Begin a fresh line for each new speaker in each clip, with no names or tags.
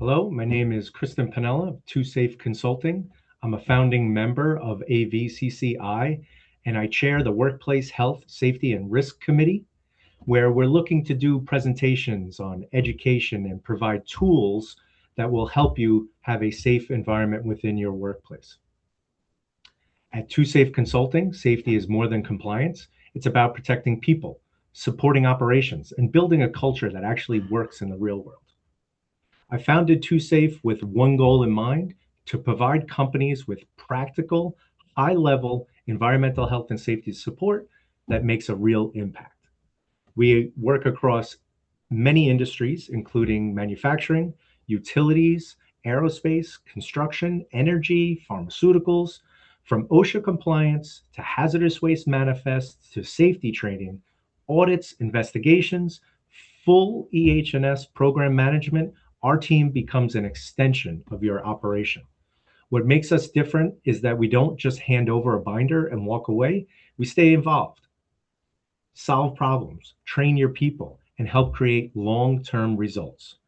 Hello, my name is Kristen Panella of Too Safe Consulting. I'm a founding member of AVCCI, and I chair the Workplace Health, Safety, and Risk Committee, where we're looking to do presentations on education and provide tools that will help you have a safe environment within your workplace. At Too Safe Consulting, safety is more than compliance. It's about protecting people, supporting operations, and building a culture that actually works in the real world. I founded Too Safe with one goal in mind: to provide companies with practical, high level environmental health and safety support that makes a real impact. We work across many industries, including manufacturing, utilities, aerospace, construction, energy, pharmaceuticals, from OSHA compliance to hazardous waste manifests to safety training, audits, investigations, full EH&S program management. Our team becomes an extension of your operation. What makes us different is that we don't just hand over a binder and walk away. We stay involved, solve problems, train your people, and help create long-term results.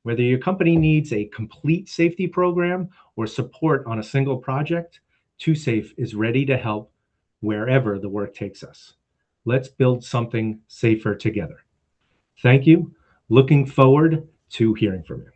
Whether your company needs a complete safety program or support on a single project, Too Safe is ready to help wherever the work takes us. Let's build something safer together. Thank you. Looking forward to hearing from you.